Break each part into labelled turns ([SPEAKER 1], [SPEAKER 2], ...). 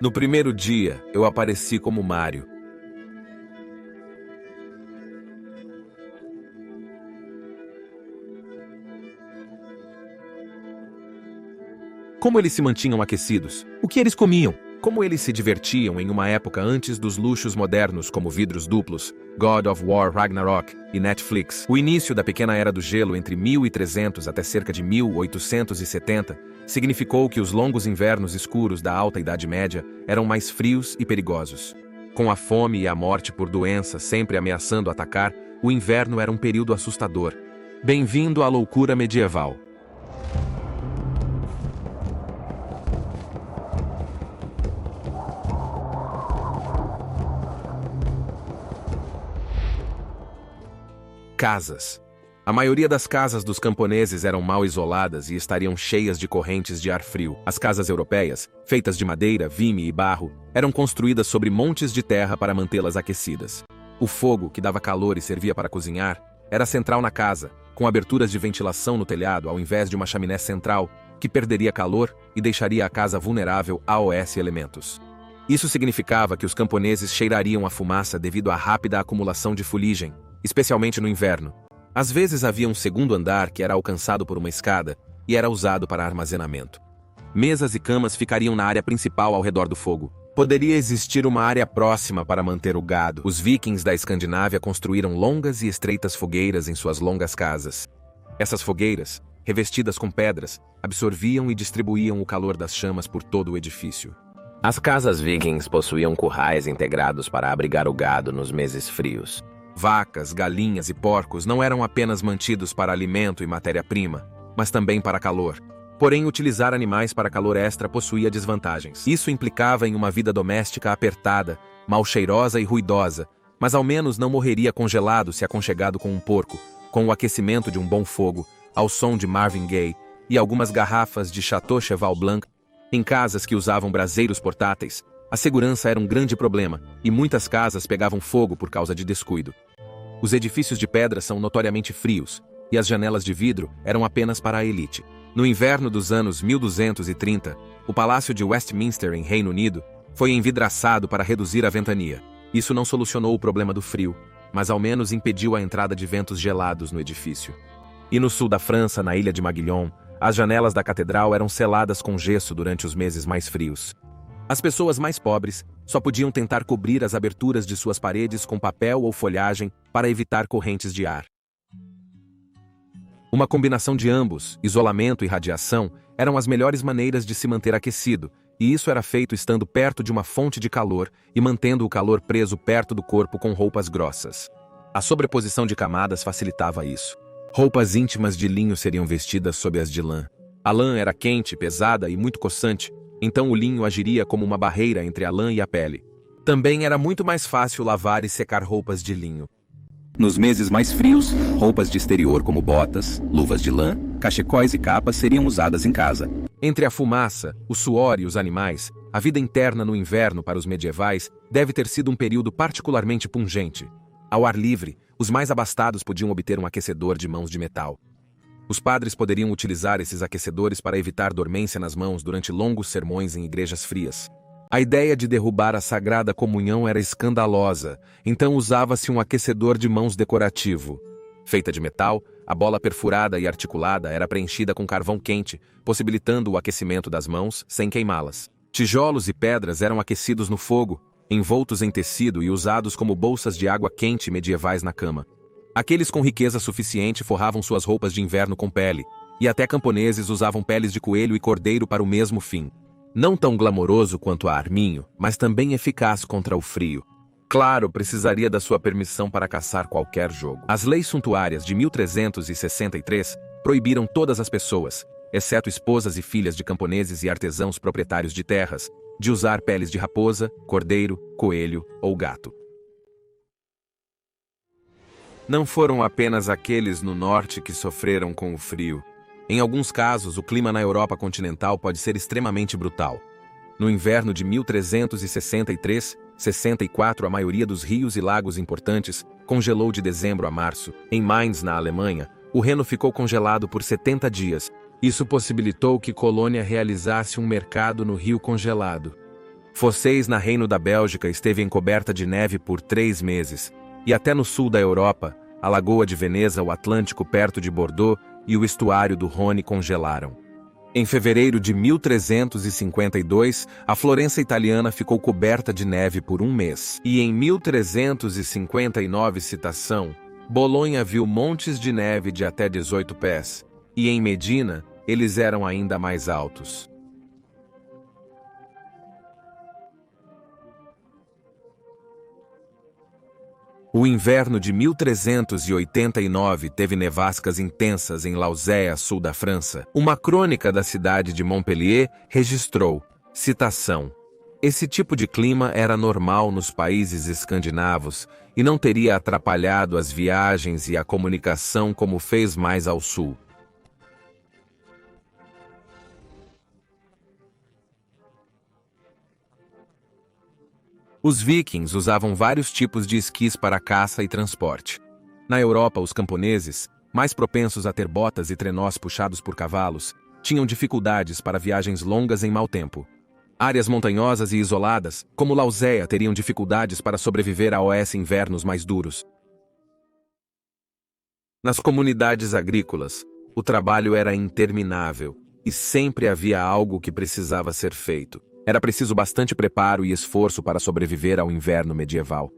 [SPEAKER 1] No primeiro dia, eu apareci como Mario. Como eles se mantinham aquecidos? O que eles comiam? Como eles se divertiam em uma época antes dos luxos modernos como vidros duplos, God of War Ragnarok e Netflix? O início da pequena era do gelo entre 1300 até cerca de 1870 significou que os longos invernos escuros da Alta Idade Média eram mais frios e perigosos. Com a fome e a morte por doença sempre ameaçando atacar, o inverno era um período assustador. Bem-vindo à loucura medieval. Casas. A maioria das casas dos camponeses eram mal isoladas e estariam cheias de correntes de ar frio. As casas europeias, feitas de madeira, vime e barro, eram construídas sobre montes de terra para mantê-las aquecidas. O fogo, que dava calor e servia para cozinhar, era central na casa, com aberturas de ventilação no telhado ao invés de uma chaminé central, que perderia calor e deixaria a casa vulnerável a elementos. Isso significava que os camponeses cheirariam a fumaça devido à rápida acumulação de fuligem, especialmente no inverno. Às vezes havia um segundo andar que era alcançado por uma escada e era usado para armazenamento. Mesas e camas ficariam na área principal ao redor do fogo. Poderia existir uma área próxima para manter o gado. Os vikings da Escandinávia construíram longas e estreitas fogueiras em suas longas casas. Essas fogueiras, revestidas com pedras, absorviam e distribuíam o calor das chamas por todo o edifício. As casas vikings possuíam currais integrados para abrigar o gado nos meses frios. Vacas, galinhas e porcos não eram apenas mantidos para alimento e matéria-prima, mas também para calor. Porém, utilizar animais para calor extra possuía desvantagens. Isso implicava em uma vida doméstica apertada, mal cheirosa e ruidosa, mas ao menos não morreria congelado se aconchegado com um porco, com o aquecimento de um bom fogo, ao som de Marvin Gaye e algumas garrafas de Chateau Cheval Blanc. Em casas que usavam braseiros portáteis, a segurança era um grande problema e muitas casas pegavam fogo por causa de descuido. Os edifícios de pedra são notoriamente frios, e as janelas de vidro eram apenas para a elite. No inverno dos anos 1230, o Palácio de Westminster, em Reino Unido, foi envidraçado para reduzir a ventania. Isso não solucionou o problema do frio, mas ao menos impediu a entrada de ventos gelados no edifício. E no sul da França, na ilha de Maguilhon, as janelas da catedral eram seladas com gesso durante os meses mais frios. As pessoas mais pobres só podiam tentar cobrir as aberturas de suas paredes com papel ou folhagem para evitar correntes de ar. Uma combinação de ambos, isolamento e radiação, eram as melhores maneiras de se manter aquecido, e isso era feito estando perto de uma fonte de calor e mantendo o calor preso perto do corpo com roupas grossas. A sobreposição de camadas facilitava isso. Roupas íntimas de linho seriam vestidas sob as de lã. A lã era quente, pesada e muito coçante, então o linho agiria como uma barreira entre a lã e a pele. Também era muito mais fácil lavar e secar roupas de linho.
[SPEAKER 2] Nos meses mais frios, roupas de exterior como botas, luvas de lã, cachecóis e capas seriam usadas em casa.
[SPEAKER 1] Entre a fumaça, o suor e os animais, a vida interna no inverno para os medievais deve ter sido um período particularmente pungente. Ao ar livre, os mais abastados podiam obter um aquecedor de mãos de metal. Os padres poderiam utilizar esses aquecedores para evitar dormência nas mãos durante longos sermões em igrejas frias. A ideia de derrubar a Sagrada Comunhão era escandalosa, então usava-se um aquecedor de mãos decorativo. Feita de metal, a bola perfurada e articulada era preenchida com carvão quente, possibilitando o aquecimento das mãos sem queimá-las. Tijolos e pedras eram aquecidos no fogo, envoltos em tecido e usados como bolsas de água quente medievais na cama. Aqueles com riqueza suficiente forravam suas roupas de inverno com pele, e até camponeses usavam peles de coelho e cordeiro para o mesmo fim. Não tão glamouroso quanto a arminho, mas também eficaz contra o frio. Claro, precisaria da sua permissão para caçar qualquer jogo. As leis suntuárias de 1363 proibiram todas as pessoas, exceto esposas e filhas de camponeses e artesãos proprietários de terras, de usar peles de raposa, cordeiro, coelho ou gato. Não foram apenas aqueles no norte que sofreram com o frio. Em alguns casos, o clima na Europa continental pode ser extremamente brutal. No inverno de 1363-64, a maioria dos rios e lagos importantes congelou de dezembro a março. Em Mainz, na Alemanha, o Reno ficou congelado por 70 dias. Isso possibilitou que Colônia realizasse um mercado no rio congelado. Fossés, na Reino da Bélgica, esteve encoberta de neve por 3 meses, e até no sul da Europa, a Lagoa de Veneza, o Atlântico perto de Bordeaux e o estuário do Rhône congelaram. Em fevereiro de 1352, a Florença italiana ficou coberta de neve por 1 mês. E em 1359, citação, Bolonha viu montes de neve de até 18 pés, e em Medina, eles eram ainda mais altos. O inverno de 1389 teve nevascas intensas em Lausea, sul da França. Uma crônica da cidade de Montpellier registrou, citação, esse tipo de clima era normal nos países escandinavos e não teria atrapalhado as viagens e a comunicação como fez mais ao sul. Os vikings usavam vários tipos de esquis para caça e transporte. Na Europa, os camponeses, mais propensos a ter botas e trenós puxados por cavalos, tinham dificuldades para viagens longas em mau tempo. Áreas montanhosas e isoladas, como Lausea, teriam dificuldades para sobreviver a invernos mais duros. Nas comunidades agrícolas, o trabalho era interminável e sempre havia algo que precisava ser feito. Era preciso bastante preparo e esforço para sobreviver ao inverno medieval.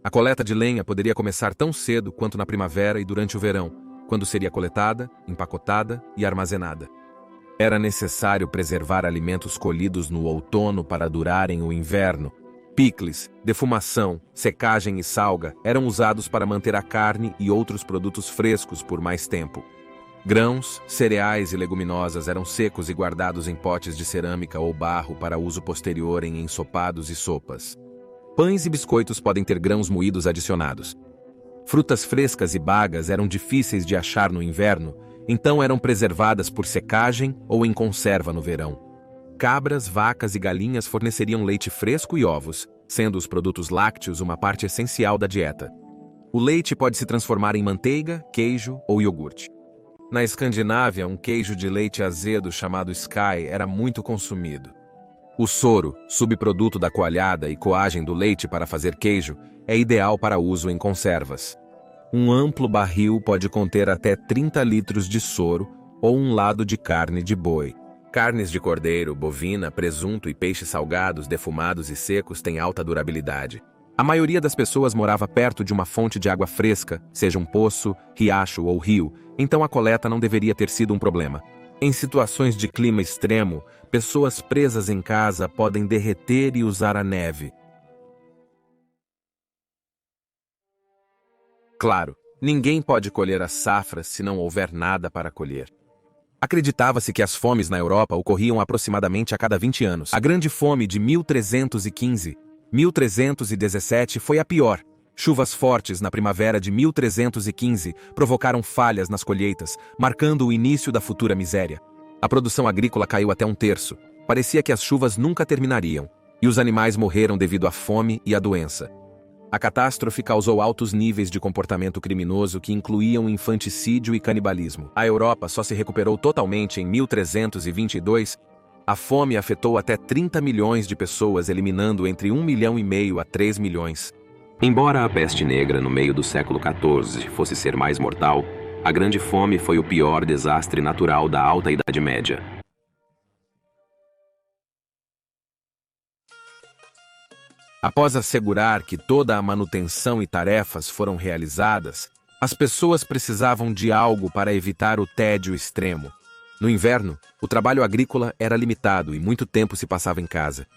[SPEAKER 1] A coleta de lenha poderia começar tão cedo quanto na primavera e durante o verão, quando seria coletada, empacotada e armazenada. Era necessário preservar alimentos colhidos no outono para durarem o inverno. Picles, defumação, secagem e salga eram usados para manter a carne e outros produtos frescos por mais tempo. Grãos, cereais e leguminosas eram secos e guardados em potes de cerâmica ou barro para uso posterior em ensopados e sopas. Pães e biscoitos podem ter grãos moídos adicionados. Frutas frescas e bagas eram difíceis de achar no inverno, então eram preservadas por secagem ou em conserva no verão. Cabras, vacas e galinhas forneceriam leite fresco e ovos, sendo os produtos lácteos uma parte essencial da dieta. O leite pode se transformar em manteiga, queijo ou iogurte. Na Escandinávia, um queijo de leite azedo chamado Sky era muito consumido. O soro, subproduto da coalhada e coagem do leite para fazer queijo, é ideal para uso em conservas. Um amplo barril pode conter até 30 litros de soro ou um lado de carne de boi. Carnes de cordeiro, bovina, presunto e peixes salgados, defumados e secos têm alta durabilidade. A maioria das pessoas morava perto de uma fonte de água fresca, seja um poço, riacho ou rio, então a coleta não deveria ter sido um problema. Em situações de clima extremo, pessoas presas em casa podem derreter e usar a neve. Claro, ninguém pode colher as safras se não houver nada para colher. Acreditava-se que as fomes na Europa ocorriam aproximadamente a cada 20 anos. A Grande Fome de 1317 foi a pior. Chuvas fortes na primavera de 1315 provocaram falhas nas colheitas, marcando o início da futura miséria. A produção agrícola caiu até 1/3. Parecia que as chuvas nunca terminariam, e os animais morreram devido à fome e à doença. A catástrofe causou altos níveis de comportamento criminoso que incluíam infanticídio e canibalismo. A Europa só se recuperou totalmente em 1322. A fome afetou até 30 milhões de pessoas, eliminando entre 1,5 milhão a 3 milhões.
[SPEAKER 2] Embora a peste negra no meio do século XIV fosse ser mais mortal, a Grande Fome foi o pior desastre natural da Alta Idade Média.
[SPEAKER 1] Após assegurar que toda a manutenção e tarefas foram realizadas, as pessoas precisavam de algo para evitar o tédio extremo. No inverno, o trabalho agrícola era limitado e muito tempo se passava em casa.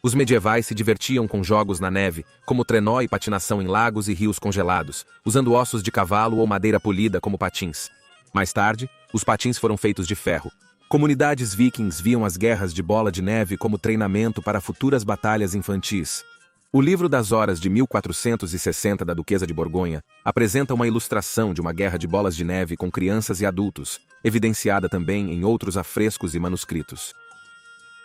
[SPEAKER 1] Os medievais se divertiam com jogos na neve, como trenó e patinação em lagos e rios congelados, usando ossos de cavalo ou madeira polida como patins. Mais tarde, os patins foram feitos de ferro. Comunidades vikings viam as guerras de bola de neve como treinamento para futuras batalhas infantis. O Livro das Horas de 1460 da Duquesa de Borgonha apresenta uma ilustração de uma guerra de bolas de neve com crianças e adultos, evidenciada também em outros afrescos e manuscritos.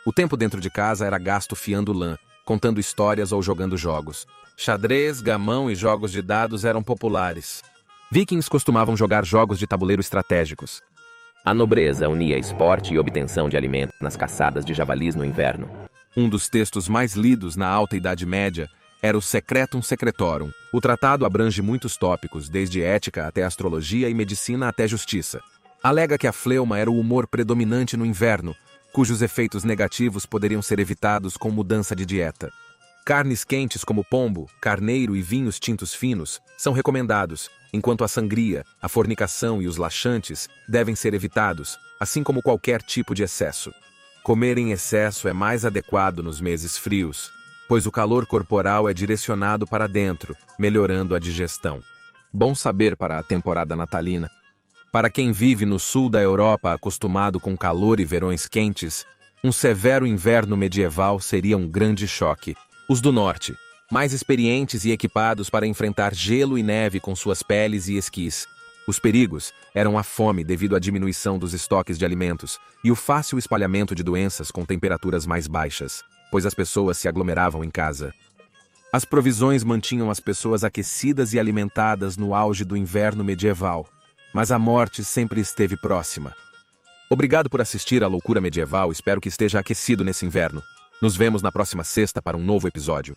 [SPEAKER 1] O tempo dentro de casa era gasto fiando lã, contando histórias ou jogando jogos. Xadrez, gamão e jogos de dados eram populares. Vikings costumavam jogar jogos de tabuleiro estratégicos.
[SPEAKER 3] A nobreza unia esporte e obtenção de alimento nas caçadas de javalis no inverno.
[SPEAKER 1] Um dos textos mais lidos na Alta Idade Média era o Secretum Secretorum. O tratado abrange muitos tópicos, desde ética até astrologia e medicina até justiça. Alega que a fleuma era o humor predominante no inverno, cujos efeitos negativos poderiam ser evitados com mudança de dieta. Carnes quentes como pombo, carneiro e vinhos tintos finos são recomendados, enquanto a sangria, a fornicação e os laxantes devem ser evitados, assim como qualquer tipo de excesso. Comer em excesso é mais adequado nos meses frios, pois o calor corporal é direcionado para dentro, melhorando a digestão. Bom saber para a temporada natalina. Para quem vive no sul da Europa acostumado com calor e verões quentes, um severo inverno medieval seria um grande choque. Os do norte, mais experientes e equipados para enfrentar gelo e neve com suas peles e esquis. Os perigos eram a fome devido à diminuição dos estoques de alimentos e o fácil espalhamento de doenças com temperaturas mais baixas, pois as pessoas se aglomeravam em casa. As provisões mantinham as pessoas aquecidas e alimentadas no auge do inverno medieval, mas a morte sempre esteve próxima. Obrigado por assistir à Loucura Medieval, espero que esteja aquecido nesse inverno. Nos vemos na próxima sexta para um novo episódio.